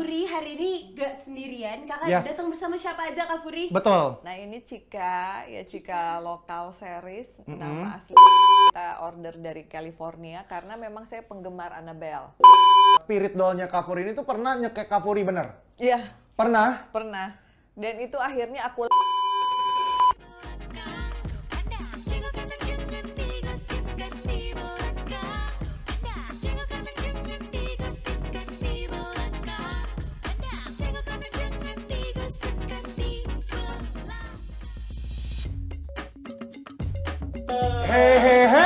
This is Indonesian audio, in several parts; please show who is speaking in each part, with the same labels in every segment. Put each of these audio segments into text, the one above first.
Speaker 1: Furi hari ini gak sendirian, kakak datang bersama siapa aja Kak Furi?
Speaker 2: Betul.
Speaker 3: Nah ini Cika, ya Cika lokal series, nama asli kita order dari California karena memang saya penggemar Annabelle.
Speaker 2: Spirit dollnya Kak Furi ini tuh pernah nyekek Kak Furi bener?
Speaker 3: Iya.
Speaker 2: Pernah?
Speaker 3: Pernah. Dan itu akhirnya aku
Speaker 2: Hey,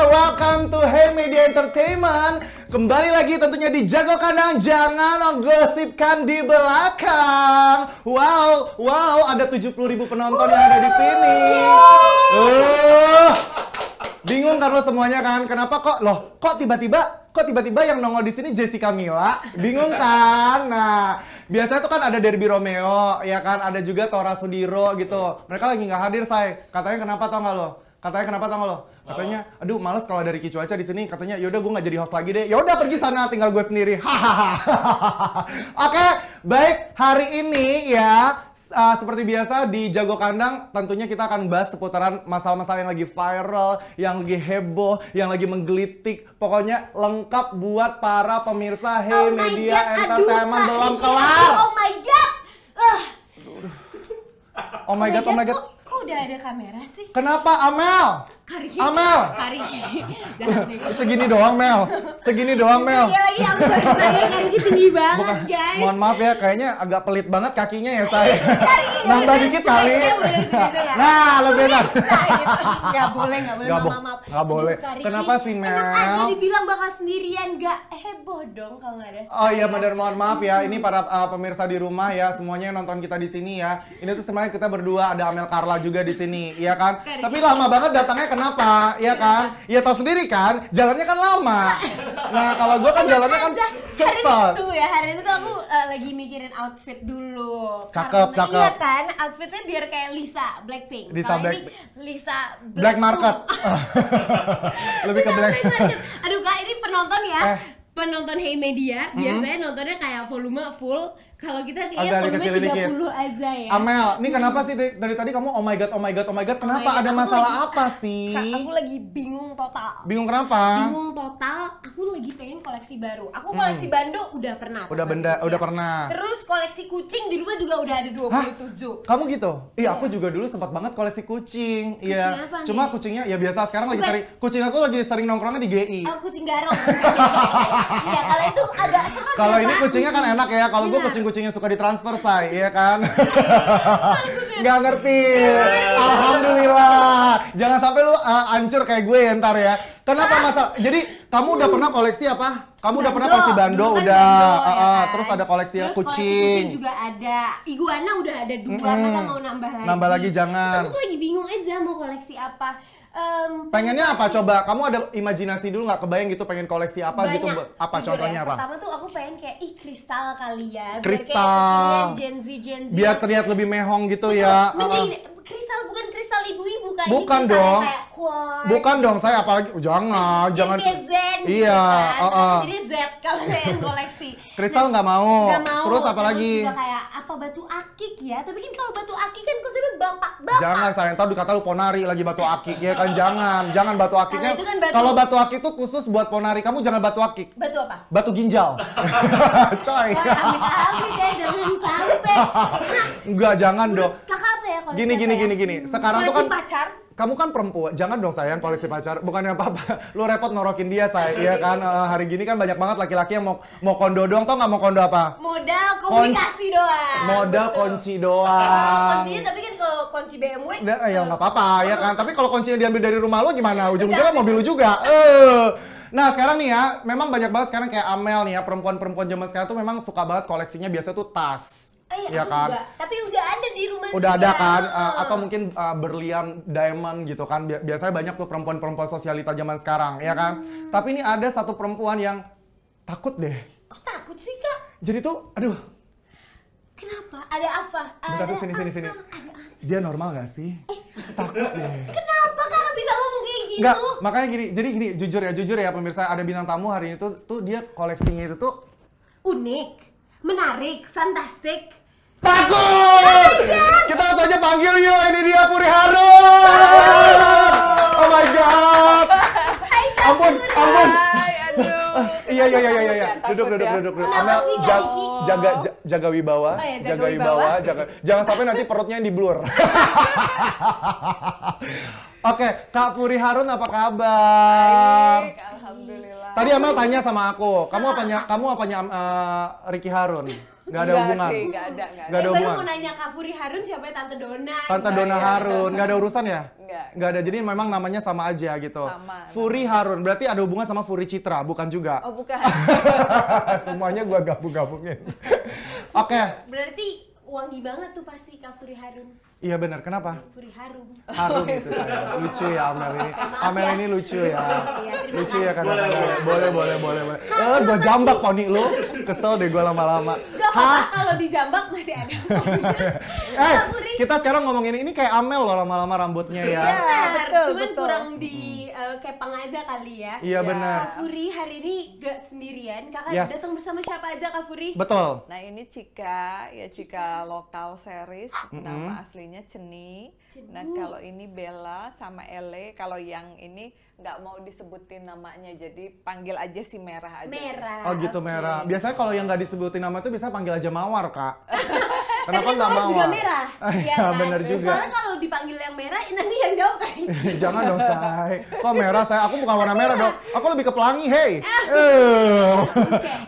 Speaker 2: welcome to Hey Media Entertainment. Kembali lagi tentunya di Jago Kandang, jangan gosipkan di belakang. Wow, ada 70.000 penonton yang ada di sini. Bingung kan lo semuanya kan? Kenapa kok tiba-tiba yang nongol di sini Jessica Mila? Bingung kan? Nah, biasanya tuh kan ada Derby Romeo, ya kan? Ada juga Tora Sudiro gitu. Mereka lagi nggak hadir, say. Katanya kenapa tau nggak lo? Katanya, aduh males kalau ada Ricky Cuaca di sini. Katanya, yaudah gue nggak jadi host lagi deh. Yaudah pergi sana, tinggal gue sendiri. Oke, baik hari ini ya. Seperti biasa di Jago Kandang, tentunya kita akan bahas seputaran masalah-masalah yang lagi viral, yang lagi heboh, yang lagi menggelitik. Pokoknya lengkap buat para pemirsa Hey Media Entertainment belum kelar.
Speaker 1: Oh my god.
Speaker 2: Oh my god.
Speaker 1: Kok udah ada kamera sih?
Speaker 2: Kenapa Amel? Amel. Segini doang Mel.
Speaker 1: Iya lagi aku baru sadar Kariki tinggi banget guys.
Speaker 2: Mohon maaf ya, kayaknya agak pelit banget kakinya ya saya. Nambah dikit kali. Nah, lebih enak.
Speaker 1: Gak boleh maaf.
Speaker 2: Gak boleh. Kenapa sih Mel?
Speaker 1: Enak aja dibilang bakal sendirian, gak heboh dong kalau nggak ada saya.
Speaker 2: Oh iya benar, mohon maaf ya. Ini para pemirsa di rumah ya, semuanya yang nonton kita di sini ya. Ini tuh sebenarnya kita berdua, ada Amel Carla juga di sini, ya kan? Tapi lama banget datangnya, kenapa? Ya kan? Ya tahu sendiri kan, jalannya kan lama. Nah, kalau gue kan jalannya kan cepat.
Speaker 1: Hari itu tuh aku lagi mikirin outfit dulu.
Speaker 2: Cakep.
Speaker 1: Iya kan, outfitnya biar kayak Lisa Blackpink. Lisa
Speaker 2: Black Market. Lebih ke Black.
Speaker 1: Aduh Kak, ini penonton ya. Penonton Hey Media biasanya nontonnya kayak volume full. Kalau kita kayaknya volume 30 aja ya.
Speaker 2: Amel, ini kenapa sih dari tadi kamu oh my god. Kenapa? Ada masalah apa sih?
Speaker 1: Kak, aku lagi bingung total.
Speaker 2: Bingung kenapa?
Speaker 1: Bingung total. Aku lagi pengen koleksi baru. Aku koleksi bando udah pernah.
Speaker 2: Udah pernah.
Speaker 1: Terus koleksi kucing di rumah juga udah ada 27.
Speaker 2: Kamu gitu? Iya, aku juga dulu sempat banget koleksi kucing. Iya. Cuma kucingnya ya biasa, sekarang lagi sering. Kucing aku lagi sering nongkrongnya di GI.
Speaker 1: Kucing garong. Iya, kalau itu ada serem.
Speaker 2: Kalau ini kucingnya kan enak ya. Kalau gue kucing-kucingnya suka ditransfer, say, iya kan? Nggak ngerti. Alhamdulillah. Jangan sampai lu hancur kayak gue ya ntar ya. Kenapa masalah? Jadi kamu udah pernah koleksi apa? Kamu udah pernah koleksi bando, udah. Terus ada koleksi kucing.
Speaker 1: Kucing juga ada. Iguana udah ada 2, masa mau nambah lagi?
Speaker 2: Nambah lagi jangan.
Speaker 1: Aku lagi bingung aja mau koleksi apa.
Speaker 2: Pengennya apa? Coba kamu ada imajinasi dulu nggak, kebayang gitu pengen koleksi apa?
Speaker 1: Banyak.
Speaker 2: Gitu? Apa
Speaker 1: Jujur
Speaker 2: contohnya
Speaker 1: ya,
Speaker 2: apa?
Speaker 1: Pertama tuh aku pengen kayak kristal kali ya.
Speaker 2: Kristal.
Speaker 1: Gen Z.
Speaker 2: Biar terlihat lebih mehong gitu ya.
Speaker 1: Kristal bukan kristal ibu-ibu kan?
Speaker 2: Bukan
Speaker 1: ini
Speaker 2: dong.
Speaker 1: Kayak quartz.
Speaker 2: Bukan dong, saya apalagi jangan.
Speaker 1: Zen.
Speaker 2: Iya.
Speaker 1: Jadi Z kalau yang koleksi.
Speaker 2: Kristal nggak mau.
Speaker 1: Nggak mau.
Speaker 2: Terus apa lagi?
Speaker 1: Juga kayak apa batu akik ya? Tapi kan kalau batu akik kan konsepnya bapak.
Speaker 2: Jangan sayang, tahu dikata lu ponari lagi batu akik ya kan, jangan batu akiknya. Kalau batu akik tuh khusus buat ponari, kamu jangan batu akik.
Speaker 1: Batu apa?
Speaker 2: Batu ginjal. Coy.
Speaker 1: Amit-amit ya, jangan sampai.
Speaker 2: Enggak, jangan dong.
Speaker 1: Kakak apa ya koleksi?
Speaker 2: Gini. Sekarang tuh kan
Speaker 1: pacar.
Speaker 2: kamu kan perempuan, jangan dong sayang koleksi pacar. Bukannya apa-apa, lu repot norokin dia, say. Iya kan, hari gini kan banyak banget laki-laki yang mau kondo doang. Tau nggak mau kondo apa?
Speaker 1: Modal komunikasi doang.
Speaker 2: Modal kunci doang.
Speaker 1: Kuncinya tapi kan kalau kunci BMW
Speaker 2: ya nggak apa-apa ya kan, tapi kalau kuncinya diambil dari rumah lo gimana? Ujung-ujungnya mobil lu juga. Nah sekarang nih ya, memang banyak banget sekarang kayak Amel nih ya, perempuan-perempuan zaman sekarang tuh memang suka banget koleksinya biasa tuh tas.
Speaker 1: Iya kan? Juga. Tapi udah ada di rumah
Speaker 2: udah
Speaker 1: juga.
Speaker 2: Ada kan, atau mungkin berlian, diamond gitu kan. Biasanya banyak tuh perempuan-perempuan sosialita zaman sekarang, ya kan. Tapi ini ada satu perempuan yang takut deh.
Speaker 1: Kok takut sih Kak?
Speaker 2: Jadi tuh, aduh.
Speaker 1: Kenapa? Ada apa?
Speaker 2: Bentar, sini. Dia normal gak sih? Takut deh.
Speaker 1: Kenapa Kakak bisa ngomong kayak gitu?
Speaker 2: Enggak, makanya gini. Jadi gini, jujur ya pemirsa, ada bintang tamu hari ini tuh dia koleksinya itu tuh
Speaker 1: unik. menarik, fantastik.
Speaker 2: Takut! Kita langsung aja panggil yuk, ini dia Furi Harun! Oh my god!
Speaker 1: Hai Kak
Speaker 2: Ampun,
Speaker 1: Furi.
Speaker 2: ampun!
Speaker 3: Hai, aduh.
Speaker 2: Iya.
Speaker 3: Takut
Speaker 2: Duduk.
Speaker 3: ya.
Speaker 1: Kenapa sih, Kak
Speaker 2: Ja-
Speaker 1: Iki?
Speaker 2: jaga wibawa,
Speaker 1: Oh ya,
Speaker 2: jaga wibawa, jangan sampai nanti perutnya yang di blur. Oke, Kak Furi Harun apa kabar?
Speaker 3: Baik, alhamdulillah.
Speaker 2: Tadi Amel tanya sama aku, kamu apanya Ricky Harun? Gak ada hubungan.
Speaker 3: Sih, nggak ada.
Speaker 2: Nggak ada
Speaker 1: Baru
Speaker 2: hubungan.
Speaker 1: mau nanya Kak Furi Harun siapa ya? Tante Dona.
Speaker 2: Tante Dona Harun, nggak ada urusan ya?
Speaker 3: Nggak.
Speaker 2: Nggak ada, jadi memang namanya sama aja gitu.
Speaker 3: Sama.
Speaker 2: Furi Harun, berarti ada hubungan sama Furi Citra, bukan juga?
Speaker 3: Oh, bukan.
Speaker 2: Semuanya gua gabung-gabungin. Oke,
Speaker 1: Berarti wangi banget tuh pasti Kak Furi Harun.
Speaker 2: iya benar, kenapa?
Speaker 1: Furi Harum.
Speaker 2: Harum itu saya. Lucu ya Amel ini. Amel ini lucu ya.
Speaker 1: Iya, terima
Speaker 2: Lucu ya
Speaker 1: kasih.
Speaker 2: kadang-kadang. Boleh. Gua jambak poni lu. Kesel deh gua lama-lama.
Speaker 1: Gak apa-apa kalau dijambak masih ada. Kak Furi.
Speaker 2: Kita sekarang ngomongin ini kayak Amel loh lama-lama rambutnya ya.
Speaker 1: Benar,
Speaker 3: betul,
Speaker 1: cuman
Speaker 3: betul.
Speaker 1: kurang di kepang aja kali ya.
Speaker 2: Iya
Speaker 3: Ya.
Speaker 2: benar.
Speaker 1: Kak Furi hari ini gak sendirian, kakak
Speaker 2: Yes.
Speaker 1: datang bersama siapa aja Kak Furi?
Speaker 2: Betul.
Speaker 3: Nah, ini Cika lokal series, nama aslinya Ceni. Nah, kalau ini Bella sama Ele, kalau yang ini nggak mau disebutin namanya, jadi panggil aja si Merah aja.
Speaker 1: Merah.
Speaker 2: Oh gitu
Speaker 1: oke.
Speaker 2: Merah. Biasanya kalau yang nggak disebutin nama itu bisa panggil aja Mawar, Kak. Kenapa
Speaker 1: Tapi
Speaker 2: nggak
Speaker 1: Mawar juga
Speaker 2: Mawar?
Speaker 1: merah. Iya
Speaker 2: Ya
Speaker 1: kan?
Speaker 2: bener juga.
Speaker 1: Soalnya kalau dipanggil yang merah, nanti yang jauh kan.
Speaker 2: Jangan dong, Say. Kok merah, Say? Aku bukan warna merah dong. Aku lebih ke pelangi, hey.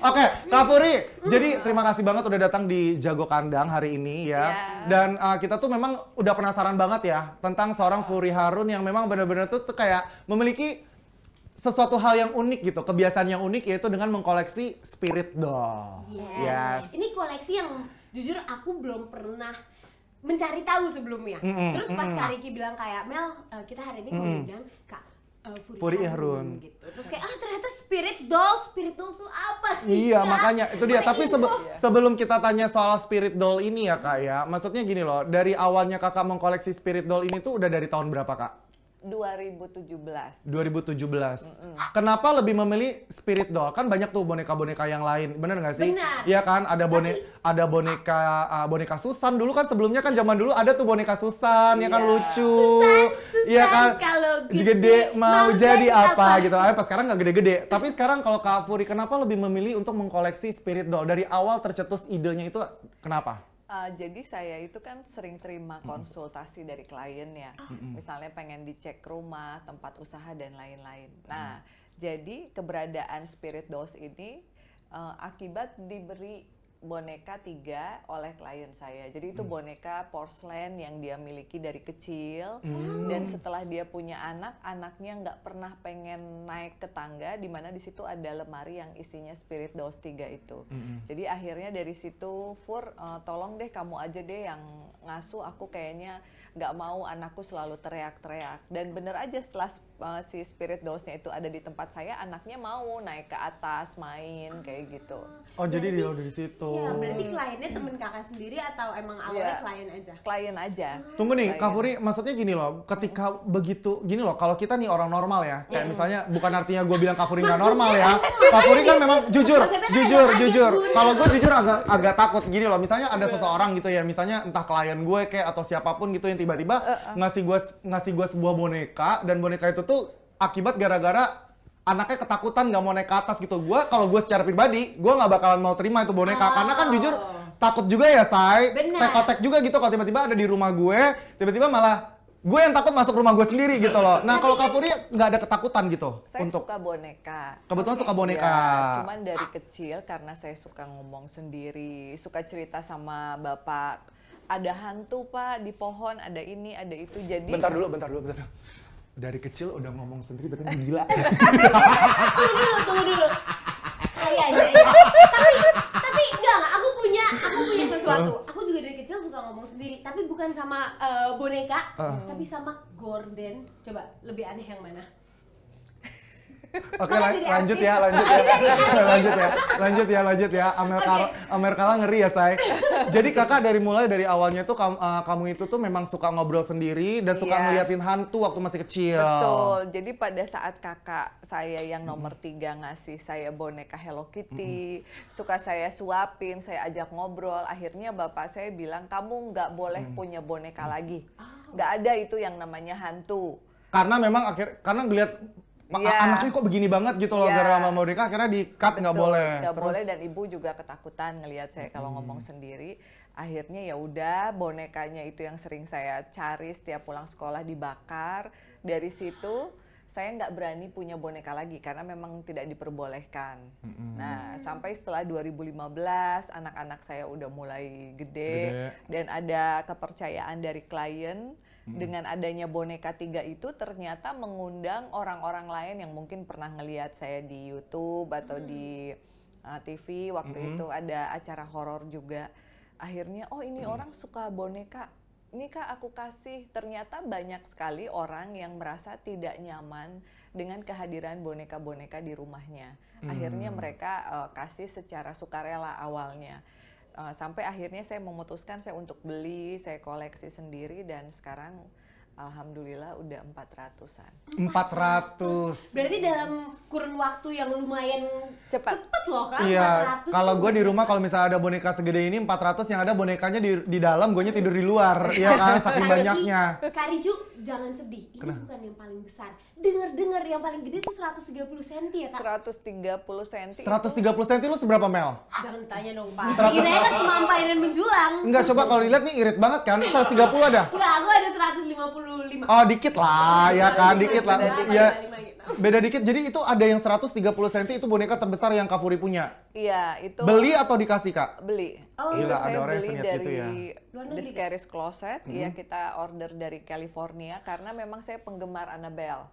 Speaker 2: Oke, Kak Furi. Jadi terima kasih banget udah datang di Jago Kandang hari ini ya.
Speaker 3: Ya.
Speaker 2: Dan kita tuh memang udah penasaran banget ya tentang seorang Furi Harun yang memang benar-benar tuh kayak memiliki sesuatu hal yang unik gitu, kebiasaan yang unik yaitu dengan mengkoleksi spirit doll. Yes.
Speaker 1: Ini koleksi yang jujur aku belum pernah mencari tahu sebelumnya. Terus pas Kak Riki bilang kayak, Mel, kita hari ini mau undang Kak
Speaker 2: Furi Harun.
Speaker 1: gitu. Terus kayak, ternyata spirit doll tuh apa sih?
Speaker 2: Iya,
Speaker 1: Kak?
Speaker 2: makanya itu dia.
Speaker 1: Mana
Speaker 2: Tapi
Speaker 1: info?
Speaker 2: sebelum kita tanya soal spirit doll ini ya Kak ya, maksudnya gini loh, dari awalnya Kakak mengkoleksi spirit doll ini tuh udah dari tahun berapa Kak?
Speaker 3: 2017.
Speaker 2: 2017. Kenapa lebih memilih spirit doll? Kan banyak tuh boneka-boneka yang lain, bener nggak sih?
Speaker 1: Benar.
Speaker 2: Iya kan, ada boneka Susan dulu kan, sebelumnya kan zaman dulu ada tuh boneka Susan, ya kan
Speaker 3: Iya.
Speaker 2: lucu.
Speaker 1: Susan,
Speaker 2: Iya kan,
Speaker 1: kalau
Speaker 2: gede mau jadi apa
Speaker 1: apa?
Speaker 2: gitu. Pas sekarang nggak gede-gede. Tapi sekarang kalau Kak Furi, kenapa lebih memilih untuk mengkoleksi spirit doll? Dari awal tercetus idenya itu kenapa?
Speaker 3: Jadi saya itu kan sering terima konsultasi dari klien ya, misalnya pengen dicek rumah, tempat usaha dan lain-lain. Nah, jadi keberadaan Spirit Dolls ini akibat diberi boneka 3 oleh klien saya. Jadi itu boneka porselen yang dia miliki dari kecil, dan setelah dia punya anak, anaknya nggak pernah pengen naik ke tangga, di mana di situ ada lemari yang isinya Spirit Dolls 3 itu. Jadi akhirnya dari situ, Fur, tolong deh kamu aja deh yang ngasuh, aku kayaknya nggak mau anakku selalu teriak-teriak. Dan bener aja setelah si Spirit Dolls-nya itu ada di tempat saya, anaknya mau naik ke atas, main, kayak gitu.
Speaker 2: Oh, jadi dia dari situ.
Speaker 1: Ya, berarti kliennya temen kakak sendiri atau emang awalnya
Speaker 3: Iya.
Speaker 1: klien aja?
Speaker 3: Klien aja.
Speaker 2: Tunggu nih,
Speaker 3: Klien.
Speaker 2: Kak Furi, maksudnya gini loh, ketika begitu, gini loh, kalau kita nih orang normal ya, kayak misalnya, bukan artinya gue bilang Kak Furi nggak normal ya, Kak Furi kan memang jujur,
Speaker 1: Konsepnya kan agak kaget,
Speaker 2: jujur.
Speaker 1: Bun.
Speaker 2: Kalau gue jujur agak takut, gini loh, misalnya ada seseorang gitu ya, misalnya entah klien gue kayak atau siapapun gitu yang tiba-tiba ngasih gue sebuah boneka, dan boneka itu tuh akibat gara-gara anaknya ketakutan nggak mau naik ke atas gitu. Kalau gue secara pribadi, gue nggak bakalan mau terima itu boneka, karena kan jujur takut juga ya, Say.
Speaker 1: Benar.
Speaker 2: Tek-tek juga gitu kalau tiba-tiba ada di rumah gue, tiba-tiba malah gue yang takut masuk rumah gue sendiri gitu loh. Nah, kalau Kak Furi nggak ada ketakutan gitu
Speaker 3: Saya
Speaker 2: untuk
Speaker 3: suka boneka.
Speaker 2: kebetulan suka boneka.
Speaker 3: Ya, cuman dari kecil karena saya suka ngomong sendiri, suka cerita sama bapak. Ada hantu Pak di pohon, ada ini, ada itu. Jadi
Speaker 2: Bentar dulu. Dari kecil udah ngomong sendiri, berarti gila.
Speaker 1: Tunggu dulu. Kayaknya ya. Tapi enggak, aku punya sesuatu. Aku juga dari kecil suka ngomong sendiri, tapi bukan sama boneka, tapi sama gorden. Coba lebih aneh yang mana?
Speaker 2: Oke,
Speaker 1: Maka jadi
Speaker 2: lanjut
Speaker 1: artis.
Speaker 2: ya. lanjut ya. Amer Kala ngeri ya, Say. Jadi kakak mulai dari awalnya tuh kamu itu tuh memang suka ngobrol sendiri dan suka
Speaker 3: Iya.
Speaker 2: ngeliatin hantu waktu masih kecil.
Speaker 3: Betul. Jadi pada saat kakak saya yang nomor 3 ngasih saya boneka Hello Kitty, suka saya suapin, saya ajak ngobrol. Akhirnya bapak saya bilang, kamu nggak boleh punya boneka lagi. Nggak ada itu yang namanya hantu.
Speaker 2: Karena memang karena ngeliat
Speaker 3: Iya.
Speaker 2: anaknya kok begini banget gitu loh,
Speaker 3: Iya.
Speaker 2: gara sama boneka akhirnya di-cut nggak
Speaker 3: Betul,
Speaker 2: boleh.
Speaker 3: nggak
Speaker 2: Terus-
Speaker 3: boleh, dan ibu juga ketakutan ngelihat saya kalau ngomong sendiri. Akhirnya ya udah, bonekanya itu yang sering saya cari setiap pulang sekolah dibakar. Dari situ saya nggak berani punya boneka lagi karena memang tidak diperbolehkan. Nah, sampai setelah 2015 anak-anak saya udah mulai gede dan ada kepercayaan dari klien. Dengan adanya boneka 3 itu ternyata mengundang orang-orang lain yang mungkin pernah ngelihat saya di YouTube atau di TV. Waktu itu ada acara horor juga. Akhirnya, oh ini orang suka boneka, ini Kak aku kasih. Ternyata banyak sekali orang yang merasa tidak nyaman dengan kehadiran boneka-boneka di rumahnya. Akhirnya mereka kasih secara sukarela awalnya. Sampai akhirnya saya memutuskan saya untuk beli, saya koleksi sendiri, dan sekarang alhamdulillah udah 400-an.
Speaker 2: 400.
Speaker 1: Berarti dalam kurun waktu yang lumayan
Speaker 3: Cepat.
Speaker 1: cepet loh kan?
Speaker 2: Iya,
Speaker 1: 400
Speaker 2: kalau
Speaker 1: tuh
Speaker 2: gue di
Speaker 1: banyak.
Speaker 2: rumah kalau misalnya ada boneka segede ini 400, yang ada bonekanya di dalam, gue tidur di luar, iya kan, saking
Speaker 1: Kak
Speaker 2: banyaknya.
Speaker 1: Riki, Kak Riju, jangan sedih. Ini bukan yang paling besar. Dengar-dengar yang paling gede tuh 130 cm ya Kak?
Speaker 3: 130 cm.
Speaker 2: 130 cm lu seberapa, Mel?
Speaker 1: Jangan ditanya dong Pak.
Speaker 2: 100.
Speaker 1: Saya kan semampai dan menjulang.
Speaker 2: Enggak, coba kalau dilihat nih irit banget kan, 130 ada?
Speaker 1: Enggak, aku ada 155.
Speaker 2: Oh, dikit lah, ya kan, dikit lah. Iya,
Speaker 1: 55 gitu.
Speaker 2: beda dikit. Jadi itu ada yang 130 cm, itu boneka terbesar yang Kak Furi punya.
Speaker 3: Iya, itu
Speaker 2: Beli atau dikasih, Kak?
Speaker 3: beli.
Speaker 1: Oh,
Speaker 3: Itu
Speaker 2: gila, ada
Speaker 3: saya
Speaker 2: orang yang
Speaker 3: beli
Speaker 2: seniat
Speaker 3: dari
Speaker 2: gitu ya.
Speaker 1: Luar
Speaker 3: The
Speaker 1: negeri,
Speaker 3: Scariest Closet. Iya, kita order dari California karena memang saya penggemar Annabelle.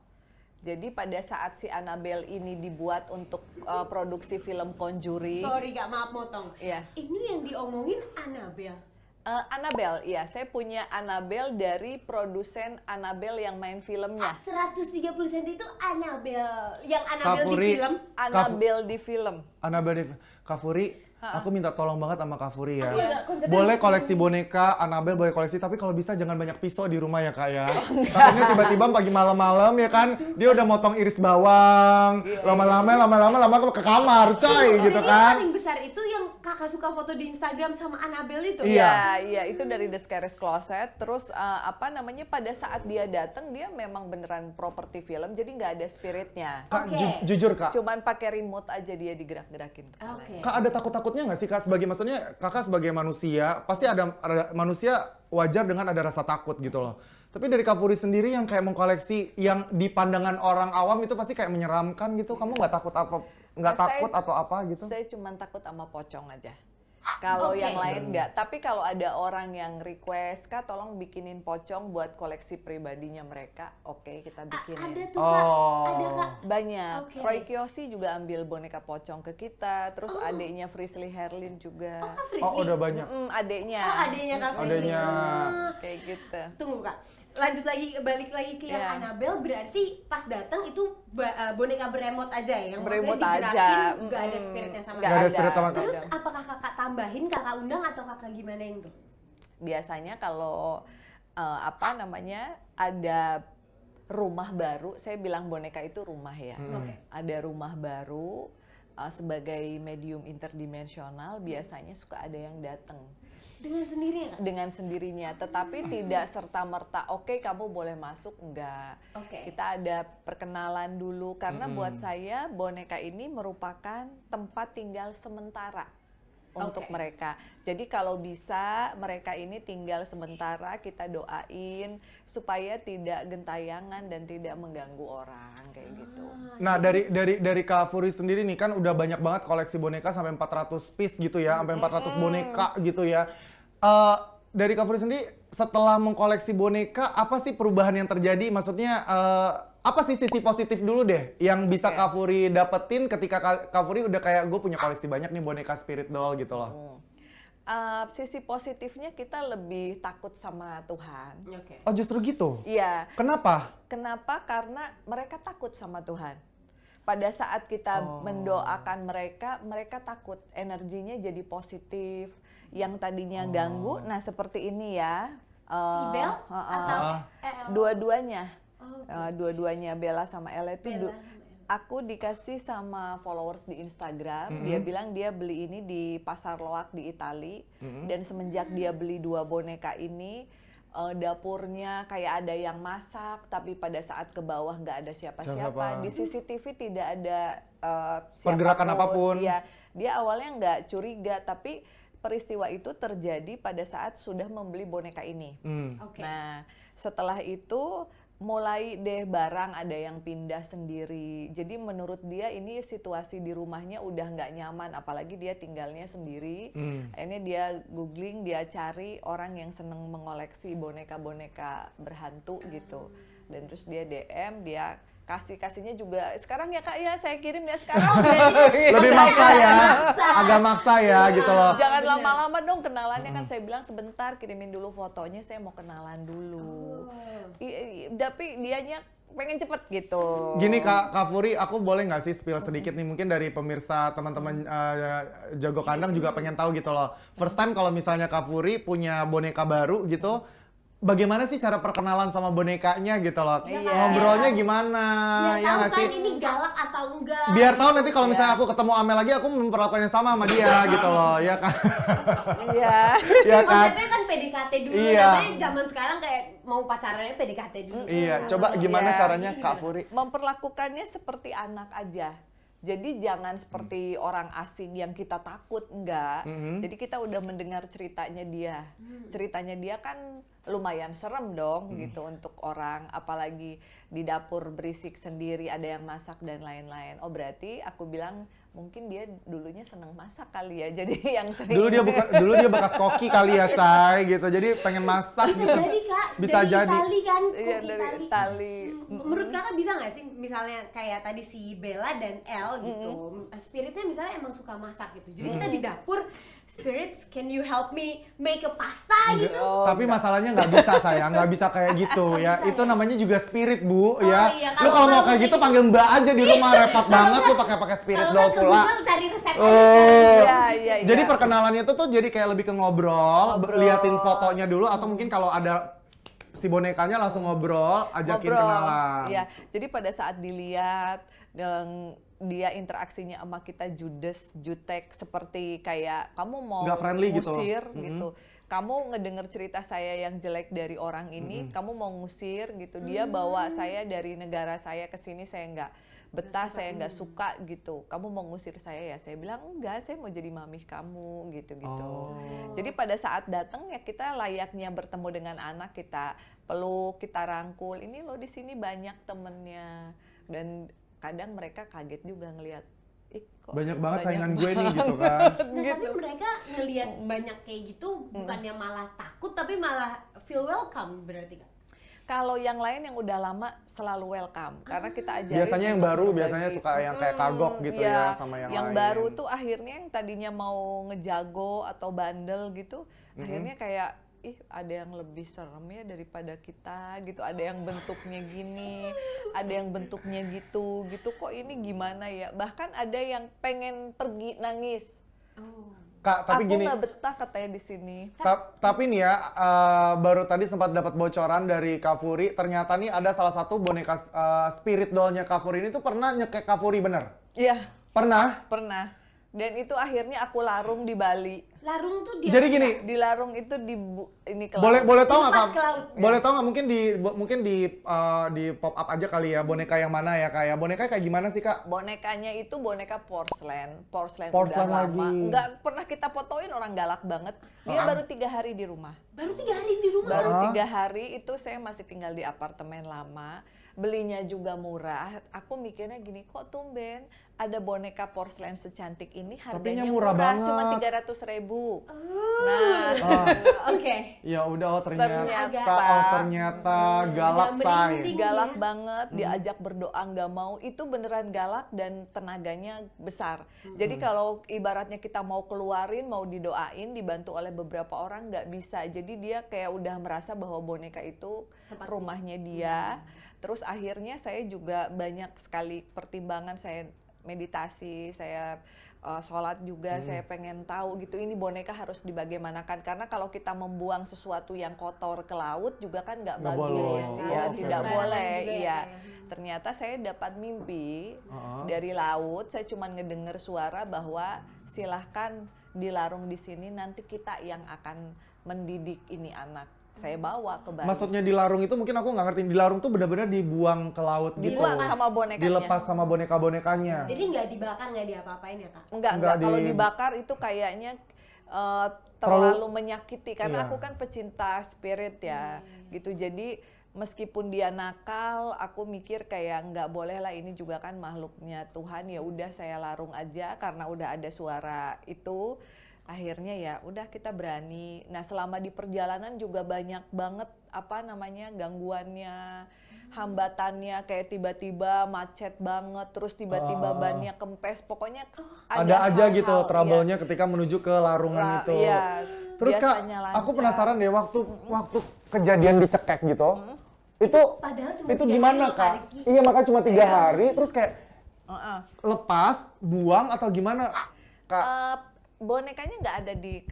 Speaker 3: Jadi pada saat si Annabelle ini dibuat untuk produksi film Conjuring.
Speaker 1: Sorry Kak, maaf motong.
Speaker 3: Iya.
Speaker 1: Ini yang diomongin Annabelle.
Speaker 3: Annabelle, iya, saya punya Annabelle dari produsen Annabelle yang main filmnya.
Speaker 1: 130 cm itu Annabelle. Yang Annabelle di
Speaker 2: Kapuri.
Speaker 1: film.
Speaker 3: Annabelle di film.
Speaker 2: Annabelle, Kak Furi, aku minta tolong banget sama Kak Furi ya.
Speaker 1: Aku agak konsepnya
Speaker 2: Boleh
Speaker 1: gitu.
Speaker 2: koleksi boneka, Annabelle boleh koleksi, tapi kalau bisa jangan banyak pisau di rumah ya Kak ya. Takutnya tiba-tiba pagi malam-malam ya kan, dia udah motong iris bawang, lama-lama ke kamar, coy, gitu
Speaker 1: Jadi yang
Speaker 2: kan.
Speaker 1: paling besar itu yang kakak suka foto di Instagram sama Annabelle itu.
Speaker 2: Iya.
Speaker 3: Iya, itu dari The Scariest Closet. Terus pada saat dia datang dia memang beneran properti film, jadi nggak ada spiritnya.
Speaker 2: Kak,
Speaker 1: Oke.
Speaker 2: jujur Kak,
Speaker 3: Cuman pakai remote aja dia digerak-gerakin kepalanya.
Speaker 1: Oke.
Speaker 2: Kak ada takut-takutnya nggak sih Kak, maksudnya Kakak sebagai manusia, pasti ada manusia wajar dengan ada rasa takut gitu loh. Tapi dari Kak Furi sendiri yang kayak mengkoleksi, yang di pandangan orang awam itu pasti kayak menyeramkan gitu, kamu nggak takut apa, nggak takut atau apa gitu?
Speaker 3: Saya cuman takut sama pocong aja. Kalau
Speaker 1: Oke.
Speaker 3: yang lain nggak. Tapi kalau ada orang yang request, Kak tolong bikinin pocong buat koleksi pribadinya mereka, oke kita
Speaker 1: Ada
Speaker 3: bikinin.
Speaker 1: tuh Kak.
Speaker 2: Oh.
Speaker 1: Ada Kak.
Speaker 3: Banyak.
Speaker 1: Oke.
Speaker 3: Roy Kiyoshi juga ambil boneka pocong ke kita. Terus adiknya Frisley Herlin juga.
Speaker 1: Kak Frisly.
Speaker 2: Oh udah banyak.
Speaker 3: Adiknya.
Speaker 1: Oh, adiknya Kak Frisly.
Speaker 2: Adiknya.
Speaker 3: Kayak gitu.
Speaker 1: Tunggu Kak. Lanjut lagi, balik lagi ke yang
Speaker 3: Iya.
Speaker 1: Annabelle, berarti pas datang itu boneka beremot aja ya? Yang
Speaker 3: Beremot
Speaker 1: maksudnya
Speaker 3: aja.
Speaker 1: digerakin, nggak ada spiritnya sama
Speaker 3: Nggak
Speaker 2: Nggak ada
Speaker 1: sekali.
Speaker 2: spirit sama
Speaker 1: Terus
Speaker 3: ada.
Speaker 1: apakah kakak tambahin, kakak undang atau kakak gimanain tuh?
Speaker 3: Biasanya kalau ada rumah baru, saya bilang boneka itu rumah ya.
Speaker 1: Oke.
Speaker 3: Ada rumah baru sebagai medium interdimensional, biasanya suka ada yang datang
Speaker 1: Dengan sendirinya Kak?
Speaker 3: dengan sendirinya, tetapi tidak serta-merta oke kamu boleh masuk, enggak.
Speaker 1: Oke.
Speaker 3: Kita ada perkenalan dulu karena buat saya boneka ini merupakan tempat tinggal sementara untuk
Speaker 1: Oke.
Speaker 3: mereka. Jadi kalau bisa mereka ini tinggal sementara, kita doain supaya tidak gentayangan dan tidak mengganggu orang kayak gitu.
Speaker 2: Nah dari Kak Furi sendiri nih kan udah banyak banget koleksi boneka sampai 400 piece gitu ya, sampai 400 boneka gitu ya. Dari Kak Furi sendiri setelah mengkoleksi boneka, apa sih perubahan yang terjadi? Maksudnya apa sih sisi positif dulu deh yang bisa
Speaker 3: Oke.
Speaker 2: Kak Furi dapetin ketika Kak Furi udah kayak gue punya koleksi banyak nih boneka spirit doll gitu loh.
Speaker 3: Sisi positifnya kita lebih takut sama Tuhan.
Speaker 1: Oke.
Speaker 2: Oh justru gitu?
Speaker 3: Iya.
Speaker 2: Kenapa?
Speaker 3: Kenapa? Karena mereka takut sama Tuhan. pada saat kita mendoakan mereka, mereka takut, energinya jadi positif. Yang tadinya ganggu, nah seperti ini ya.
Speaker 1: Si Bel atau El?
Speaker 3: Dua-duanya.
Speaker 1: Oh,
Speaker 3: Dua-duanya Bella sama Elle itu
Speaker 1: Bella sama El.
Speaker 3: aku dikasih sama followers di Instagram, dia bilang dia beli ini di Pasar Loak di Itali, dan semenjak dia beli 2 boneka ini, dapurnya kayak ada yang masak, tapi pada saat ke bawah nggak ada siapa-siapa. Di CCTV tidak ada
Speaker 2: pergerakan apapun.
Speaker 3: Ya, dia awalnya nggak curiga, tapi peristiwa itu terjadi pada saat sudah membeli boneka ini.
Speaker 1: Oke.
Speaker 3: Nah, setelah itu mulai deh barang ada yang pindah sendiri. Jadi menurut dia ini situasi di rumahnya udah nggak nyaman, apalagi dia tinggalnya sendiri. Akhirnya dia googling, dia cari orang yang seneng mengoleksi boneka-boneka berhantu gitu. Dan terus dia DM, dia kasihnya juga sekarang ya Kak ya, saya kirim ya sekarang.
Speaker 2: Lebih maksa ya, agak maksa ya gitu loh.
Speaker 3: Jangan lama-lama dong kenalannya, kan saya bilang sebentar kirimin dulu fotonya, saya mau kenalan dulu. Tapi dianya pengen cepet gitu.
Speaker 2: Gini Kak Furi, aku boleh nggak sih spill sedikit nih, mungkin dari pemirsa teman-teman Jago Kandang juga pengen tahu gitu loh. First time kalau misalnya Kak Furi punya boneka baru gitu, bagaimana sih cara perkenalan sama bonekanya gitu loh?
Speaker 3: Iya.
Speaker 2: Ngobrolnya gimana?
Speaker 1: Biar
Speaker 2: Ya
Speaker 1: tahu
Speaker 2: nggak
Speaker 1: kan
Speaker 2: sih?
Speaker 1: ini galak atau enggak.
Speaker 2: Biar tahu nanti kalau misalnya aku ketemu Amel lagi, aku memperlakukan yang sama sama dia gitu loh, ya kan?
Speaker 3: Iya.
Speaker 2: Ya kan?
Speaker 1: Konsepnya kan PDKT dulu,
Speaker 2: Iya.
Speaker 1: namanya zaman sekarang kayak mau pacarannya PDKT dulu.
Speaker 2: Iya, coba gimana
Speaker 3: Iya.
Speaker 2: caranya Kak Furi?
Speaker 3: Memperlakukannya seperti anak aja. Jadi jangan seperti orang asing yang kita takut, enggak. Jadi kita udah mendengar ceritanya dia. Ceritanya dia kan lumayan serem dong gitu untuk orang, apalagi di dapur berisik sendiri, ada yang masak dan lain-lain. Oh berarti aku bilang mungkin dia dulunya seneng masak kali ya, jadi yang sering.
Speaker 2: Dulu dia bekas koki kali ya, Say gitu. Jadi pengen masak
Speaker 1: Bisa
Speaker 2: gitu.
Speaker 1: jadi Kak,
Speaker 2: Bisa
Speaker 1: dari
Speaker 2: jadi.
Speaker 1: Itali kan,
Speaker 3: Iya,
Speaker 1: koki
Speaker 3: dari
Speaker 1: Itali.
Speaker 3: Itali.
Speaker 1: Menurut Kakak bisa nggak sih misalnya kayak tadi si Bella dan El gitu, spiritnya misalnya emang suka masak gitu. Jadi kita di dapur, spirits can you help me make a pasta gitu?
Speaker 2: Tapi masalahnya nggak bisa sayang, nggak bisa kayak gitu ya.
Speaker 1: Bisa
Speaker 2: Itu
Speaker 1: ya?
Speaker 2: namanya juga spirit Bu
Speaker 1: iya,
Speaker 2: ya.
Speaker 1: kalau
Speaker 2: Lu kalau mau
Speaker 1: mau
Speaker 2: kayak gitu panggil Mbak aja di rumah, repot banget lu pakai spirit
Speaker 1: Kalau
Speaker 2: doll
Speaker 1: nggak ke
Speaker 2: pula.
Speaker 1: Google cari resep aja.
Speaker 3: Iya, iya.
Speaker 2: Jadi perkenalannya itu tuh jadi kayak lebih ke ngobrol,
Speaker 3: Ngobrol.
Speaker 2: liatin fotonya dulu atau mungkin kalau ada si bonekanya langsung ngobrol, ajakin kenalan.
Speaker 3: Iya, jadi pada saat dilihat dan dia interaksinya sama kita jutek seperti kayak kamu mau
Speaker 2: Nggak friendly gitu.
Speaker 3: ngusir gitu. Kamu ngedenger cerita saya yang jelek dari orang ini, kamu mau ngusir gitu. Dia bawa saya dari negara saya ke sini, saya nggak betah, saya nggak suka gitu. Kamu mau ngusir saya ya? Saya bilang enggak, saya mau jadi mamih kamu gitu-gitu. Jadi pada saat datang ya kita layaknya bertemu dengan anak, kita peluk, kita rangkul. Ini loh di sini banyak temennya, dan kadang mereka kaget juga ngelihat, ih kok
Speaker 2: Banyak banget saingan gue nih gitu kan.
Speaker 1: Nah tapi mereka ngelihat banyak kayak gitu bukannya malah takut tapi malah feel welcome berarti Kak?
Speaker 3: Kalau yang lain yang udah lama selalu welcome, karena kita ajarin.
Speaker 2: Biasanya yang
Speaker 3: juga
Speaker 2: baru
Speaker 3: berbagi.
Speaker 2: biasanya suka yang kayak kagok gitu
Speaker 3: Iya,
Speaker 2: ya sama yang lain.
Speaker 3: baru tuh akhirnya yang tadinya mau ngejago atau bandel gitu, akhirnya kayak ih ada yang lebih serem ya daripada kita gitu, ada yang bentuknya gini, ada yang bentuknya gitu kok ini gimana ya, bahkan ada yang pengen pergi nangis.
Speaker 2: Kak, tapi
Speaker 3: Aku
Speaker 2: gini.
Speaker 3: nggak betah katanya di sini.
Speaker 2: Tapi nih ya, baru tadi sempat dapat bocoran dari Kak Furi, ternyata nih ada salah satu boneka spirit doll-nya Kak Furi ini tuh pernah nyekek Kak Furi, bener?
Speaker 3: Iya,
Speaker 2: Pernah?
Speaker 3: pernah. Dan itu akhirnya aku larung di Bali.
Speaker 1: Larung tuh dia
Speaker 2: Jadi gini,
Speaker 3: Di larung itu ini ke
Speaker 2: boleh tahu nggak
Speaker 1: Dilepas
Speaker 2: Kak?
Speaker 1: ke laut.
Speaker 2: Boleh tahu nggak mungkin di pop up aja kali ya, boneka yang mana ya Kak ya? Boneka kayak gimana sih Kak?
Speaker 3: Bonekanya itu boneka porselen
Speaker 2: Porcelain
Speaker 3: udah lama.
Speaker 2: lagi.
Speaker 3: Nggak pernah kita fotoin, orang galak banget. Dia baru 3 hari di rumah.
Speaker 1: baru 3 hari di rumah.
Speaker 3: Baru 3 hari itu saya masih tinggal di apartemen lama. Belinya juga murah. Aku mikirnya gini, kok tumben ada boneka porselen secantik ini harganya
Speaker 2: murah banget.
Speaker 3: Cuma 300.000 Bu.
Speaker 1: Nah, oke.
Speaker 2: Ya udah, ternyata
Speaker 1: Agak
Speaker 2: galak say.
Speaker 1: merinding.
Speaker 3: Galak banget, diajak berdoa nggak mau, itu beneran galak dan tenaganya besar. Jadi kalau ibaratnya kita mau keluarin, mau didoain, dibantu oleh beberapa orang nggak bisa. Jadi dia kayak udah merasa bahwa boneka itu rumahnya dia. Terus akhirnya saya juga banyak sekali pertimbangan, saya meditasi, saya sholat juga, saya pengen tahu gitu ini boneka harus dibagaimanakan, karena kalau kita membuang sesuatu yang kotor ke laut juga kan nggak bagus, ya tidak boleh, ya. Ternyata saya dapat mimpi dari laut, saya cuma ngedenger suara bahwa silahkan dilarung di sini, nanti kita yang akan mendidik ini anak. Saya bawa ke Bali.
Speaker 2: Maksudnya dilarung itu mungkin aku nggak ngerti. Dilarung tuh benar-benar dibuang ke laut gitu.
Speaker 3: Dibuang sama bonekanya.
Speaker 2: Dilepas sama boneka-bonekanya.
Speaker 1: Jadi nggak dibakar, nggak diapa-apain ya Kak?
Speaker 3: Enggak. Kalau dibakar itu kayaknya terlalu menyakiti. Karena aku kan pecinta spirit ya. Gitu, jadi meskipun dia nakal, aku mikir kayak nggak boleh lah, ini juga kan makhluknya Tuhan, ya udah saya larung aja karena udah ada suara itu. Akhirnya ya udah kita berani. Nah selama di perjalanan juga banyak banget gangguannya, hambatannya, kayak tiba-tiba macet banget, terus tiba-tiba bannya kempes, pokoknya
Speaker 2: ada aja gitu trouble-nya ketika menuju ke larungan itu.
Speaker 3: Iya,
Speaker 2: terus Kak, aku penasaran deh waktu kejadian dicekek gitu, itu gimana Kak? Iya, makanya cuma 3 hari, terus kayak lepas, buang atau gimana Kak?
Speaker 3: Bonekanya nggak ada di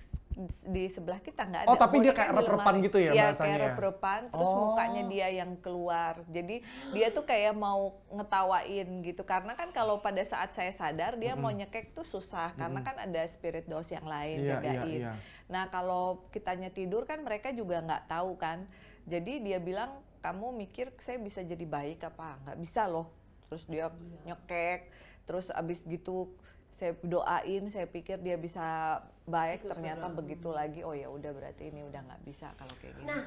Speaker 3: sebelah kita, nggak ada.
Speaker 2: Oh, tapi dia
Speaker 3: Bonekanya
Speaker 2: kayak rep-repan gitu ya bahasanya?
Speaker 3: Iya, kayak rep-repan, terus mukanya dia yang keluar. Jadi dia tuh kayak mau ngetawain gitu. Karena kan kalau pada saat saya sadar, dia mau nyekek tuh susah. Karena kan ada spirit dolls yang lain jagain. Nah kalau kitanya tidur kan mereka juga nggak tahu kan. Jadi dia bilang, kamu mikir saya bisa jadi baik apa? Nggak bisa loh. Terus dia nyekek, terus abis gitu saya doain, saya pikir dia bisa baik, ternyata begitu lagi, oh ya udah berarti ini udah nggak bisa kalau kayak gini.
Speaker 1: Nah,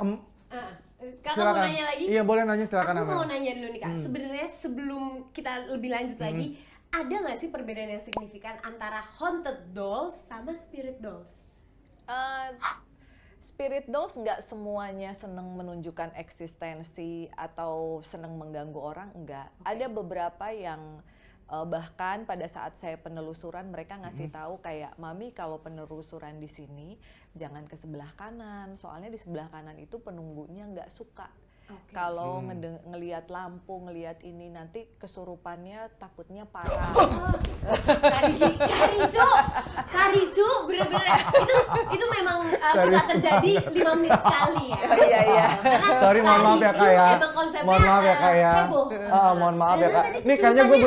Speaker 1: Kakak mau nanya lagi?
Speaker 2: Iya boleh nanya, silakan.
Speaker 1: Aku mau nanya dulu nih Kak, sebenarnya sebelum kita lebih lanjut lagi, ada nggak sih perbedaan yang signifikan antara haunted dolls sama spirit dolls?
Speaker 3: Spirit dolls nggak semuanya seneng menunjukkan eksistensi atau seneng mengganggu orang, enggak. Ada beberapa yang bahkan pada saat saya penelusuran mereka ngasih tahu kayak, Mami kalau penelusuran di sini jangan ke sebelah kanan, soalnya di sebelah kanan itu penunggunya nggak suka. Kalau ngelihat lampu, ngelihat ini nanti kesurupannya takutnya parah.
Speaker 1: Karicu, bener-bener itu memang suka terjadi 5 menit sekali ya.
Speaker 3: Iya.
Speaker 2: Sorry, mohon maaf ya Kak ya. Mohon maaf ya Kak ya. Mohon maaf ya Kak. Nih kayaknya gue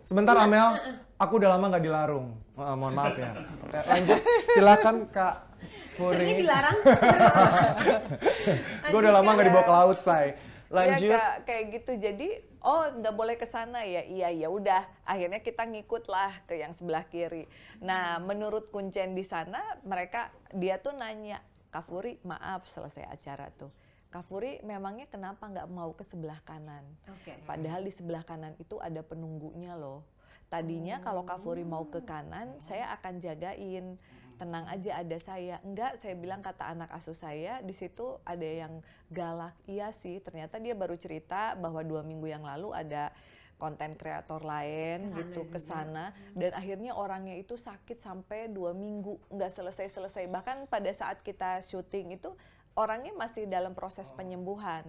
Speaker 2: sebentar Amel, aku udah lama nggak dilarung. Mohon maaf ya. Lanjut, silakan Kak Puri.
Speaker 1: Sering dilarang.
Speaker 2: Gue udah lama nggak dibawa ke laut, Say. Lanjut.
Speaker 3: Ya, kayak gitu. Jadi, nggak boleh ke sana ya. Iya, ya udah. Akhirnya kita ngikut lah ke yang sebelah kiri. Nah, menurut kuncen di sana, dia tuh nanya, Kak Furi, maaf selesai acara tuh. Kak Furi memangnya kenapa nggak mau ke sebelah kanan? Padahal di sebelah kanan itu ada penunggunya loh. Tadinya kalau Kak Furi mau ke kanan, saya akan jagain. Tenang aja, ada saya. Enggak, saya bilang, kata anak asuh saya, di situ ada yang galak. Iya sih, ternyata dia baru cerita bahwa 2 minggu yang lalu ada konten kreator lain ke sana, dan akhirnya orangnya itu sakit sampai 2 minggu nggak selesai. Bahkan pada saat kita syuting itu orangnya masih dalam proses penyembuhan.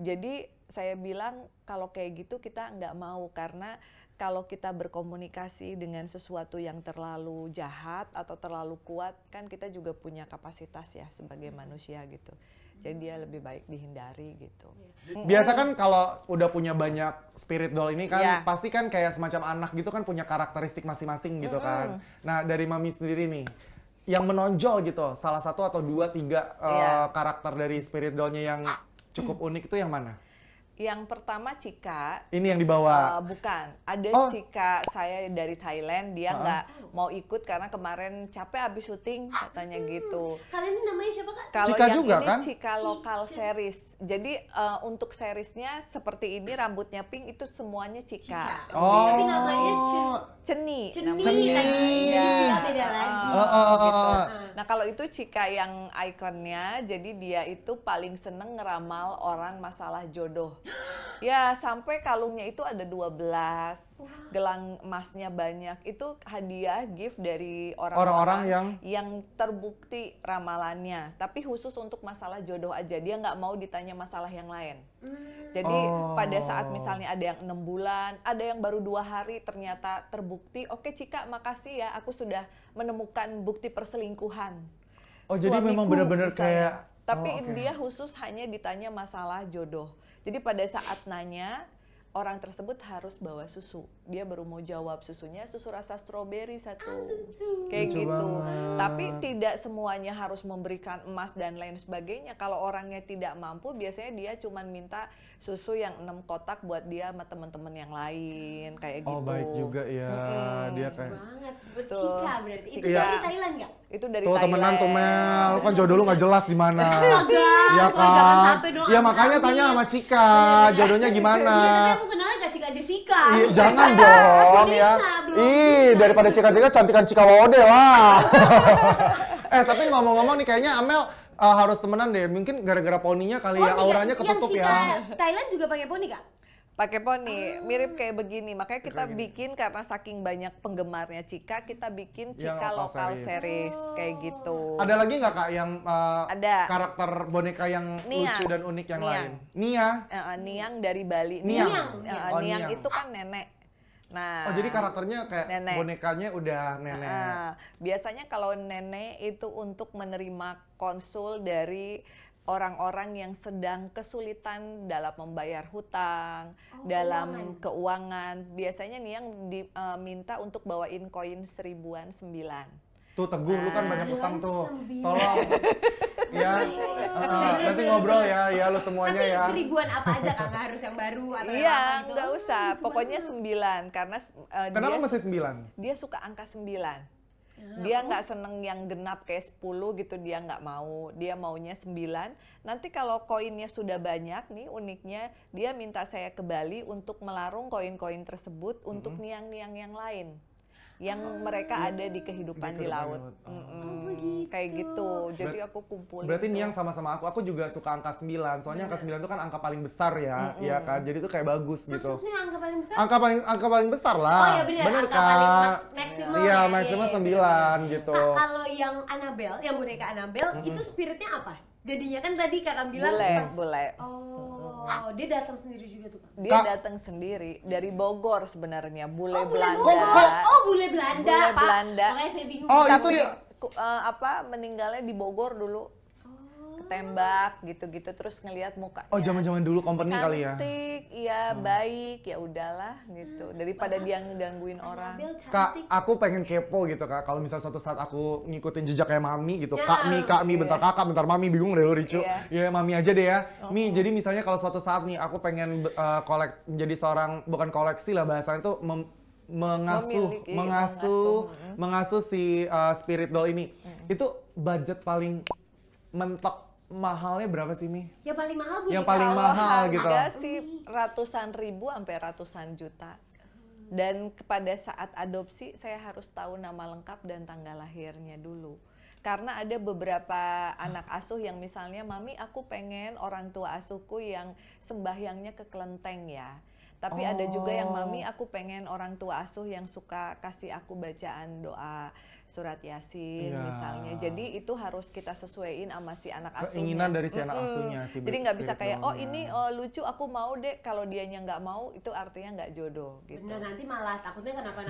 Speaker 3: Jadi saya bilang kalau kayak gitu kita nggak mau, karena kalau kita berkomunikasi dengan sesuatu yang terlalu jahat atau terlalu kuat, kan kita juga punya kapasitas ya sebagai manusia gitu. Jadi dia lebih baik dihindari gitu.
Speaker 2: Biasa kan kalau udah punya banyak spirit doll ini kan, pasti kan kayak semacam anak gitu kan punya karakteristik masing-masing gitu kan. Nah dari Mami sendiri nih, yang menonjol gitu, salah satu atau 2, 3 karakter dari spirit doll-nya yang cukup unik itu yang mana?
Speaker 3: Yang pertama Cika.
Speaker 2: Ini yang dibawa.
Speaker 3: Bukan, ada Cika saya dari Thailand, dia nggak mau ikut karena kemarin capek habis syuting katanya gitu.
Speaker 1: Kalian ini namanya siapa Kak?
Speaker 3: Kalau
Speaker 2: Cika
Speaker 3: yang
Speaker 2: juga,
Speaker 3: ini
Speaker 2: kan?
Speaker 3: Cika lokal series. Jadi untuk seriesnya seperti ini, rambutnya pink itu semuanya Cika.
Speaker 1: Tapi namanya
Speaker 3: Ceni.
Speaker 1: Ceni. Cika beda lagi.
Speaker 3: Gitu. Nah kalau itu Cika yang ikonnya, jadi dia itu paling seneng ngeramal orang masalah jodoh. Ya sampai kalungnya itu ada 12, gelang emasnya banyak. Itu hadiah gift dari orang-orang yang terbukti ramalannya. Tapi khusus untuk masalah jodoh aja, dia nggak mau ditanya masalah yang lain. Jadi pada saat misalnya ada yang 6 bulan, ada yang baru 2 hari ternyata terbukti, oke Cika makasih ya, aku sudah menemukan bukti perselingkuhan.
Speaker 2: Oh jadi memang benar-benar kayak.
Speaker 3: Tapi dia khusus hanya ditanya masalah jodoh. Jadi pada saat nanya, orang tersebut harus bawa susu. Dia baru mau jawab susunya susu rasa stroberi 1. Kayak
Speaker 2: Lucu
Speaker 3: gitu.
Speaker 2: banget.
Speaker 3: Tapi tidak semuanya harus memberikan emas dan lain sebagainya. Kalau orangnya tidak mampu, biasanya dia cuma minta susu yang 6 kotak buat dia sama teman-teman yang lain. Kayak gitu.
Speaker 2: Oh baik juga ya. Dia kayak.
Speaker 1: Banget. Cika berarti. Itu
Speaker 3: Cika.
Speaker 1: dari Thailand nggak?
Speaker 3: Itu dari
Speaker 2: Tuh
Speaker 3: Thailand.
Speaker 2: temenan tuh Mel, lu kan jodoh lu nggak jelas di mana. Iya
Speaker 1: jangan
Speaker 2: kan?
Speaker 1: sampai dong,
Speaker 2: Iya makanya
Speaker 1: amit-amit.
Speaker 2: tanya sama Cika, jodohnya gimana?
Speaker 1: Iya, tapi aku kenalnya gak Cika Jessica.
Speaker 2: Ih, jangan dong ya. Ih, daripada Cika-Cika cantikan Cika Wode lah. Tapi ngomong-ngomong nih kayaknya Amel harus temenan deh. Mungkin gara-gara poninya kali ya, auranya ketutup
Speaker 1: yang
Speaker 2: ya.
Speaker 1: Cika Thailand juga pakai poni Kak?
Speaker 3: Pakai poni, mirip kayak begini. Makanya kita bikin karena saking banyak penggemarnya Cika, kita bikin
Speaker 2: Yang
Speaker 3: Cika
Speaker 2: lokal
Speaker 3: lokal series kayak gitu.
Speaker 2: Ada lagi nggak Kak yang
Speaker 3: Ada.
Speaker 2: karakter boneka yang
Speaker 3: Niang.
Speaker 2: lucu dan unik yang
Speaker 3: Niang.
Speaker 2: lain? Nia.
Speaker 3: Niang dari Bali.
Speaker 2: Niang.
Speaker 3: Niang
Speaker 2: Niang.
Speaker 3: itu kan nenek. Nah,
Speaker 2: Oh jadi karakternya kayak
Speaker 3: nenek.
Speaker 2: bonekanya udah nenek.
Speaker 3: Biasanya kalau nenek itu untuk menerima konsul dari orang-orang yang sedang kesulitan dalam membayar hutang, dalam keuangan. Biasanya nih yang diminta untuk bawain koin 1000-an 9.
Speaker 2: Tuh Teguh, lu kan banyak utang tuh.
Speaker 1: 9.
Speaker 2: Tolong. Ya, nanti ngobrol ya lu semuanya
Speaker 1: Tapi
Speaker 2: ya.
Speaker 1: 1000-an apa aja Kak? Nggak harus yang baru atau yang
Speaker 3: Iya,
Speaker 1: apa gitu?
Speaker 3: nggak usah. Pokoknya 9 karena
Speaker 2: Kenapa
Speaker 3: dia
Speaker 2: mesti 9?
Speaker 3: dia suka angka 9. Dia nggak seneng yang genap kayak 10 gitu, dia nggak mau. Dia maunya 9. Nanti kalau koinnya sudah banyak nih uniknya, dia minta saya ke Bali untuk melarung koin-koin tersebut untuk niang-niang yang lain. Yang mereka ada di kehidupan di laut. Kayak gitu. Jadi aku kumpulin.
Speaker 2: Berarti
Speaker 3: tuh.
Speaker 2: Niang sama-sama aku juga suka angka 9. Soalnya angka 9 itu kan angka paling besar ya, ya kan. Jadi itu kayak bagus gitu.
Speaker 1: Maksudnya angka paling besar?
Speaker 2: Angka paling besar lah.
Speaker 1: Oh iya bener, angka paling maksimal
Speaker 2: Iya,
Speaker 1: ya.
Speaker 2: maksimal
Speaker 1: Iya,
Speaker 2: 9 gitu.
Speaker 1: Kak, kalau yang Annabelle, yang boneka Annabelle, itu spiritnya apa? Jadinya kan tadi Kakak bilang
Speaker 3: Bule.
Speaker 1: Oh, dia datang sendiri juga tuh Kak?
Speaker 3: Dia datang sendiri dari Bogor sebenarnya, bule Belanda.
Speaker 1: Bule Belanda,
Speaker 3: Bule
Speaker 1: Pak.
Speaker 3: Belanda.
Speaker 1: Makanya saya bingung.
Speaker 2: Oh,
Speaker 3: Tapi
Speaker 2: itu dia.
Speaker 3: meninggalnya di Bogor dulu. Ketembak gitu-gitu terus ngelihat mukanya.
Speaker 2: Oh, zaman-zaman dulu company kali ya.
Speaker 3: Cantik, iya baik, ya udahlah gitu. Daripada dia ngegangguin orang.
Speaker 1: Annabelle
Speaker 2: Kak,
Speaker 1: cantik.
Speaker 2: aku pengen kepo gitu Kak. Kalau misal suatu saat aku ngikutin jejak kayak Mami gitu.
Speaker 1: Ya,
Speaker 2: Kak Mi, bentar kakak, bentar Mami, bingung deh lu Ricu.
Speaker 3: Iya.
Speaker 2: Ya Mami aja deh ya. Mi, jadi misalnya kalau suatu saat nih aku pengen menjadi seorang, bukan koleksi lah bahasanya itu mengasuh si spirit doll ini. Itu budget paling mentok mahalnya berapa sih Mi?
Speaker 1: Yang paling mahal Bu.
Speaker 2: Yang paling mahal gitu.
Speaker 3: Harga sih ratusan ribu sampai ratusan juta. Dan pada saat adopsi saya harus tahu nama lengkap dan tanggal lahirnya dulu. Karena ada beberapa anak asuh yang misalnya, Mami aku pengen orang tua asuhku yang sembahyangnya ke kelenteng ya. Tapi ada juga yang, Mami aku pengen orang tua asuh yang suka kasih aku bacaan doa surat Yasin misalnya. Jadi itu harus kita sesuaiin sama si anak asuhnya.
Speaker 2: Keinginan dari si anak asuhnya.
Speaker 3: Jadi nggak bisa kayak, ini lucu aku mau deh. Kalau dianya nggak mau, itu artinya nggak jodoh gitu.
Speaker 1: Bener, nanti malah takutnya kenapa-napa.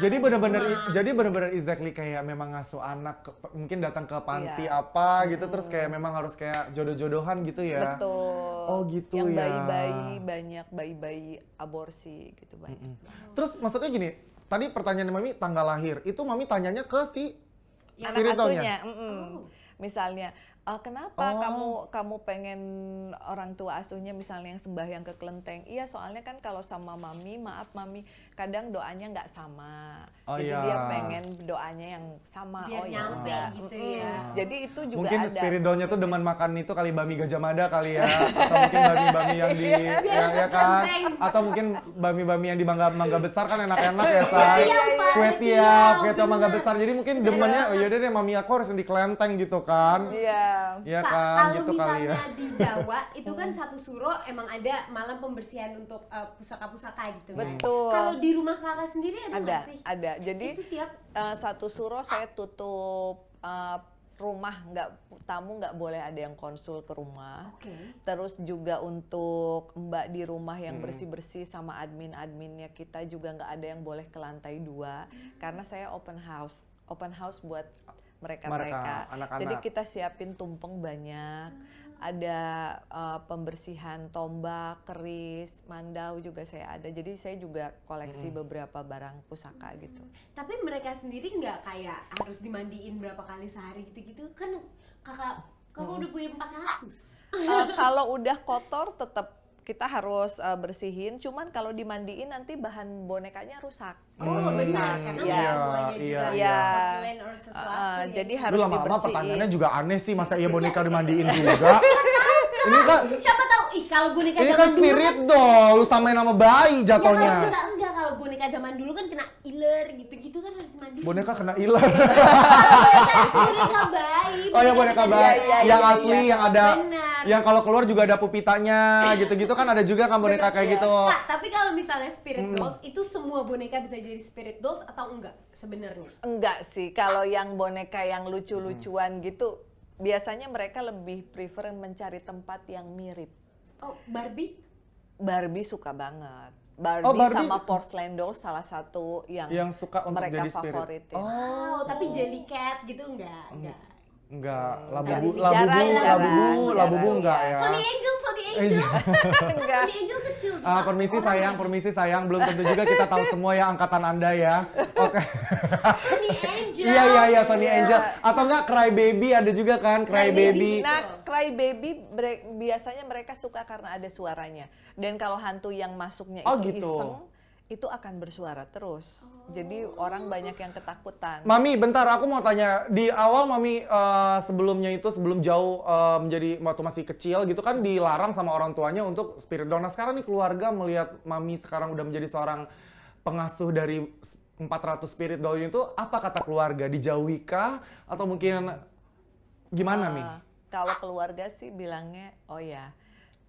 Speaker 2: Jadi bener-bener exactly kayak memang ngasuh anak, mungkin datang ke panti apa gitu, terus kayak memang harus kayak jodoh-jodohan gitu ya.
Speaker 3: Betul.
Speaker 2: Oh gitu
Speaker 3: yang
Speaker 2: ya.
Speaker 3: bayi-bayi, banyak bayi-bayi aborsi gitu banyak.
Speaker 2: Terus maksudnya gini, tadi pertanyaan Mami tanggal lahir, itu Mami tanyanya ke si
Speaker 3: Anak
Speaker 2: spirit doll-nya?
Speaker 3: asuhnya. Misalnya, Kenapa kamu pengen orang tua asuhnya misalnya yang sembahyang ke kelenteng? Iya, soalnya kan kalau sama mami, maaf mami, kadang doanya nggak sama. Jadi dia pengen doanya yang sama.
Speaker 1: Biar nyampe gitu ya.
Speaker 3: Jadi itu juga
Speaker 2: mungkin
Speaker 3: ada.
Speaker 2: spirit doll-nya tuh demen makan itu kali bami Gajah Mada kali ya, atau mungkin bami-bami yang di ya kan, atau mungkin bami-bami yang di mangga besar kan enak-enak ya say. Kue tiap mangga besar. Jadi mungkin demennya, oh yaudah deh mami aku harus yang di kelenteng gitu kan.
Speaker 3: Iya.
Speaker 2: Ya kan,
Speaker 1: kalau
Speaker 2: gitu kali ya.
Speaker 1: misalnya di Jawa itu kan satu suro emang ada malam pembersihan untuk pusaka-pusaka gitu.
Speaker 3: Betul.
Speaker 1: Kalau di rumah kakak sendiri ada nggak sih?
Speaker 3: Ada. Jadi
Speaker 1: Itu tiap
Speaker 3: satu suro saya tutup rumah, tamu nggak boleh ada yang konsul ke rumah. Terus juga untuk mbak di rumah yang bersih-bersih sama adminnya kita juga nggak ada yang boleh ke lantai 2 karena saya open house buat mereka
Speaker 2: anak-anak.
Speaker 3: Jadi kita siapin tumpeng banyak, ada pembersihan tombak, keris, mandau juga saya ada. Jadi saya juga koleksi beberapa barang pusaka gitu.
Speaker 1: Tapi mereka sendiri nggak kayak harus dimandiin berapa kali sehari gitu-gitu kan? Kakak udah punya 400.
Speaker 3: Kalau udah kotor tetap kita harus bersihin, cuman kalau dimandiin nanti bahan bonekanya rusak.
Speaker 1: Besar karena semuanya juga porselen or sesuatu.
Speaker 3: Jadi harus
Speaker 2: lama-lama
Speaker 3: dibersihin.
Speaker 2: pertanyaannya juga aneh sih, masa iya boneka dimandiin juga? Ini kan
Speaker 1: Siapa tahu kalau boneka
Speaker 2: ini
Speaker 1: zaman
Speaker 2: kan
Speaker 1: dulu
Speaker 2: spirit doll, lu samain nama bayi
Speaker 1: ya,
Speaker 2: jatuhnya.
Speaker 1: kalau bisa enggak, kalau boneka zaman dulu kan kena iler gitu-gitu kan harus mandi.
Speaker 2: Boneka kena iler.
Speaker 1: Boneka bayi.
Speaker 2: Oh ya boneka bayi, yang asli yang ada,
Speaker 1: Benar.
Speaker 2: yang kalau keluar juga ada pupitanya, gitu-gitu kan ada juga kan boneka kayak gitu.
Speaker 1: Kak, tapi kalau misalnya spirit dolls itu semua boneka bisa jadi spirit dolls atau enggak sebenarnya?
Speaker 3: Enggak sih, kalau yang boneka yang lucu-lucuan gitu, biasanya mereka lebih prefer mencari tempat yang mirip.
Speaker 1: Oh, Barbie?
Speaker 3: Barbie suka banget. Barbie sama porcelain doll salah satu yang
Speaker 2: suka untuk
Speaker 3: mereka
Speaker 2: jadi spirit.
Speaker 3: favoritin.
Speaker 1: Oh, tapi Jellycat gitu enggak?
Speaker 2: Enggak,
Speaker 3: Jarang.
Speaker 2: labubu enggak ya.
Speaker 1: Sony Angel.
Speaker 3: Enggak.
Speaker 1: Sony Angel kecil juga.
Speaker 2: Permisi sayang, belum tentu juga kita tahu semua ya angkatan Anda ya. Oke.
Speaker 1: Sony Angel.
Speaker 2: Iya, Sony Angel. Atau enggak Cry Baby ada juga kan, Cry Baby.
Speaker 3: Nah, Cry Baby biasanya mereka suka karena ada suaranya. Dan kalau hantu yang masuknya itu iseng, itu akan bersuara terus. Jadi orang banyak yang ketakutan.
Speaker 2: Mami, bentar aku mau tanya. Di awal Mami sebelumnya itu sebelum jauh menjadi waktu masih kecil gitu kan dilarang sama orang tuanya untuk spirit doll. Nah sekarang nih keluarga melihat Mami sekarang udah menjadi seorang pengasuh dari 400 spirit doll itu, apa kata keluarga? Dijauhi kah? Atau mungkin gimana Mi?
Speaker 3: Kalau keluarga sih bilangnya, oh ya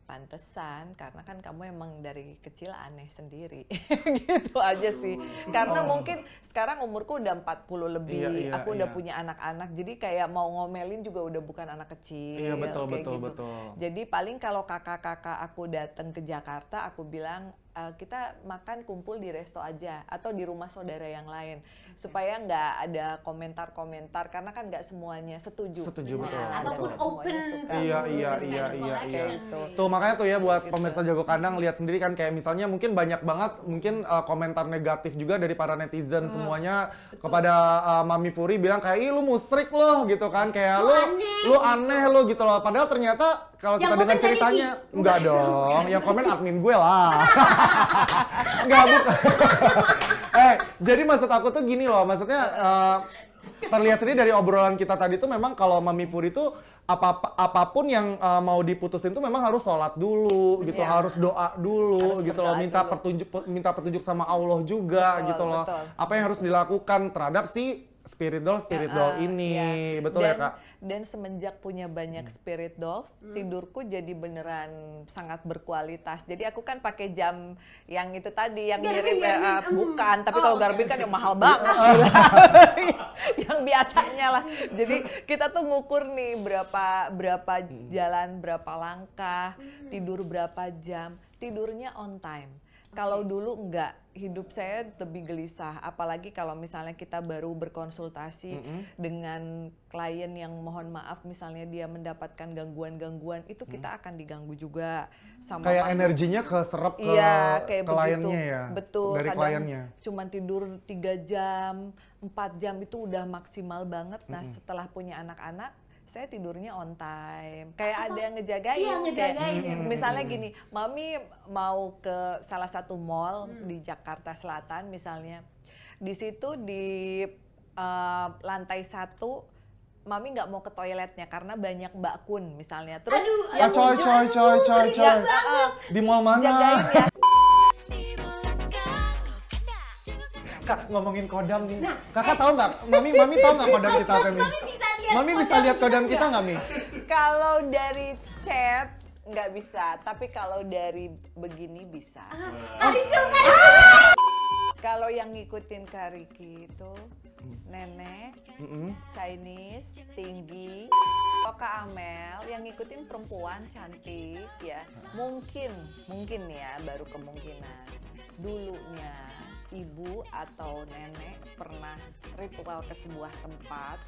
Speaker 3: pantesan karena kan kamu emang dari kecil aneh sendiri. Gitu aja sih. Karena mungkin sekarang umurku udah 40 lebih, aku udah punya anak-anak, jadi kayak mau ngomelin juga udah bukan anak kecil.
Speaker 2: Iya betul.
Speaker 3: Jadi paling kalau kakak-kakak aku datang ke Jakarta, aku bilang kita makan kumpul di resto aja atau di rumah saudara yang lain supaya nggak ada komentar-komentar karena kan nggak semuanya setuju.
Speaker 2: Betul.
Speaker 1: Ataupun open.
Speaker 2: Iya. Tuh makanya tuh ya buat pemirsa Jago Kandang lihat sendiri kan kayak misalnya mungkin banyak banget mungkin komentar negatif juga dari para netizen semuanya kepada Mami Furi bilang kayak ih lu musrik loh gitu kan kayak lu aneh lo gitu loh. Padahal ternyata kalau kita dengar ceritanya enggak dong, yang komen admin gue lah. Enggak bukan. Jadi maksud aku tuh gini loh, maksudnya terlihat sendiri dari obrolan kita tadi tuh memang kalau Mami Furi tuh apapun yang mau diputusin tuh memang harus sholat dulu gitu, harus doa dulu gitu loh, minta petunjuk sama Allah juga gitu loh. Apa yang harus dilakukan terhadap si spirit doll ini, betul ya Kak?
Speaker 3: Dan semenjak punya banyak spirit dolls, tidurku jadi beneran sangat berkualitas. Jadi aku kan pakai jam yang itu tadi, yang mirip bukan, tapi kalau Garmin kan yang mahal banget. Yang biasanya lah. Jadi kita tuh ngukur nih berapa jalan, berapa langkah, tidur berapa jam, tidurnya on time. Kalau dulu enggak, hidup saya lebih gelisah. Apalagi kalau misalnya kita baru berkonsultasi dengan klien yang mohon maaf misalnya dia mendapatkan gangguan-gangguan, itu kita akan diganggu juga. Sama
Speaker 2: kayak energinya keserap ke kliennya ya?
Speaker 3: Betul,
Speaker 2: dari kliennya.
Speaker 3: Cuman tidur 3 jam, 4 jam itu udah maksimal banget. Nah setelah punya anak-anak, saya tidurnya on time, kayak ada yang ngejagain.
Speaker 1: Iya, ngejagain
Speaker 3: Kayak,
Speaker 1: ya.
Speaker 3: misalnya gini, mami mau ke salah satu mall di Jakarta Selatan misalnya, di situ di lantai 1 mami nggak mau ke toiletnya karena banyak Mbak Kun misalnya. Terus
Speaker 1: Aduh,
Speaker 3: yang
Speaker 2: coy,
Speaker 3: yang,
Speaker 2: di mall mana?
Speaker 3: jagain ya.
Speaker 2: Kak, ngomongin kodam nih.
Speaker 1: Nah,
Speaker 2: Kakak tahu nggak? Mami tahu nggak kodam kita apa, Mi?
Speaker 1: Mami
Speaker 2: Mami bisa lihat kodam kita nggak, Mi?
Speaker 3: Kalau dari chat nggak bisa, tapi kalau dari begini bisa. Kalau yang ngikutin Kak Ricky itu nenek, Chinese, tinggi. Kalau Kak Amel yang ngikutin perempuan cantik ya, mungkin ya, baru kemungkinan dulunya ibu atau nenek pernah ritual ke sebuah tempat.